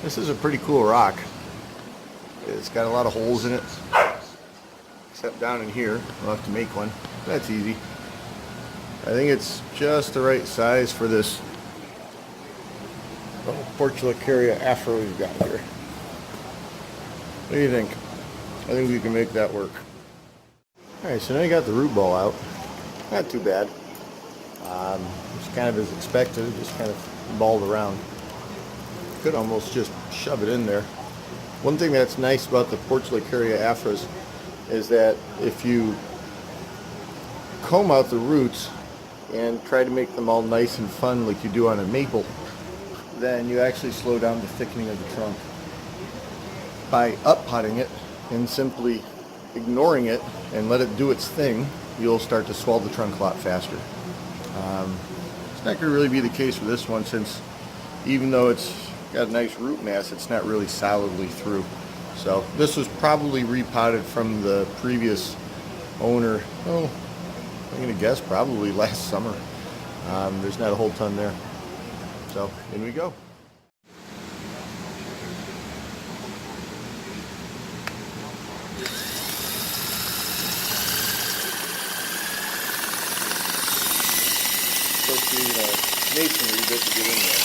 This is a pretty cool rock. It's got a lot of holes in it, except down in here. We'll have to make one. That's easy. I think it's just the right size for this Portulacaria Afra we've got here. What do you think? I think we can make that work. Alright, so now you got the root ball out. Not too bad. It's kind of as expected, it just kind of balled around. Could almost just shove it in there. One thing that's nice about the Portulacaria Afras is that if you comb out the roots and try to make them all nice and fun like you do on a maple, then you actually slow down the thickening of the trunk. By up-potting it and simply ignoring it and let it do its thing, you'll start to swell the trunk a lot faster. It's not going to really be the case with this one, since even though it's got a nice root mass, it's not really solidly through. So this was probably repotted from the previous owner. Oh, I'm going to guess probably last summer. There's not a whole ton there. So in we go. Supposed to be a masonry bit to get in there.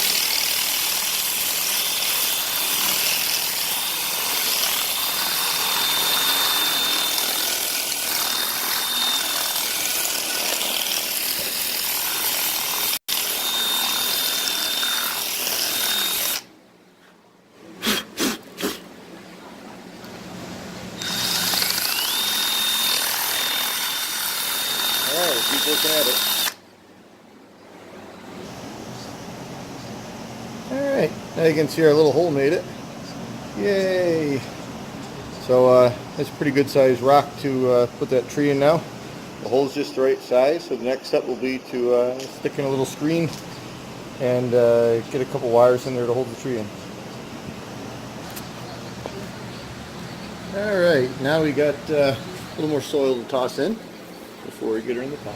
Alright, keep looking at it. Alright, now you can see our little hole made it. Yay! So that's a pretty good sized rock to put that tree in now. The hole's just the right size, so the next step will be to stick in a little screen and get a couple wires in there to hold the tree in. Alright, now we got a little more soil to toss in before we get her in the pot.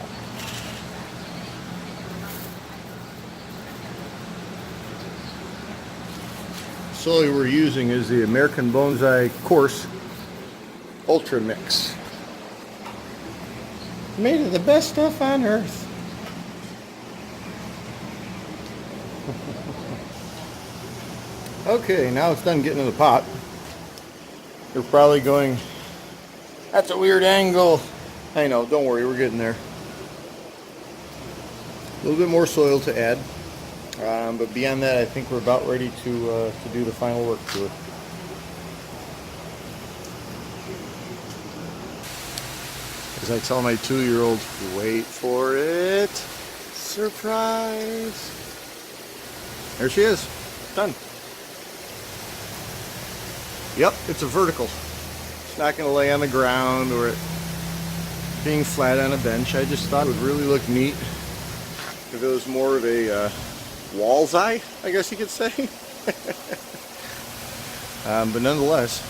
The soil we're using is the American Bonsai Coarse Ultra Mix. Made of the best stuff on earth. Okay, now it's done getting in the pot. You're probably going, that's a weird angle. I know, don't worry, we're getting there. A little bit more soil to add. But beyond that, I think we're about ready to do the final work to it. As I tell my 2-year-old, wait for it. Surprise. There she is. Done. Yep, it's a vertical. It's not going to lay on the ground or it being flat on a bench. I just thought it would really look neat if it was more of a Wallsai, I guess you could say. But nonetheless,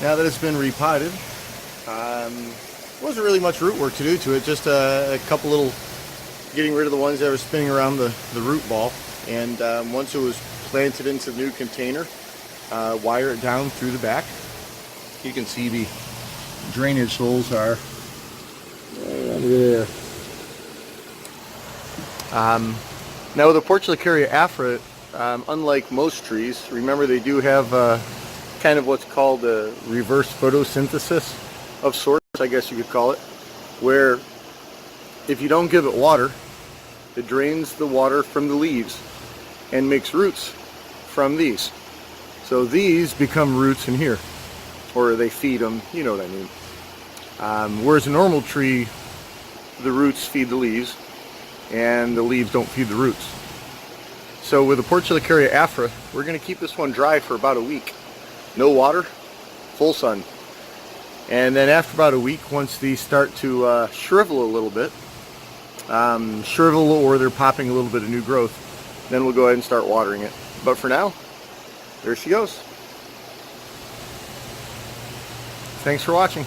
now that it's been repotted, wasn't really much root work to do to it, just a couple little getting rid of the ones that were spinning around the root ball, and once it was planted into the new container, wire it down through the back. You can see the drainage holes are right under there. Now with the Portulacaria Afra, unlike most trees, remember they do have kind of what's called a reverse photosynthesis of sorts, I guess you could call it, where if you don't give it water, it drains the water from the leaves and makes roots from these. So these become roots in here, or they feed them, you know what I mean. Whereas a normal tree, the roots feed the leaves and the leaves don't feed the roots. So with the Portulacaria Afra, we're going to keep this one dry for about a week. No water, full sun. And then after about a week, once these start to shrivel a little bit, shrivel or they're popping a little bit of new growth, then we'll go ahead and start watering it. But for now, there she goes. Thanks for watching.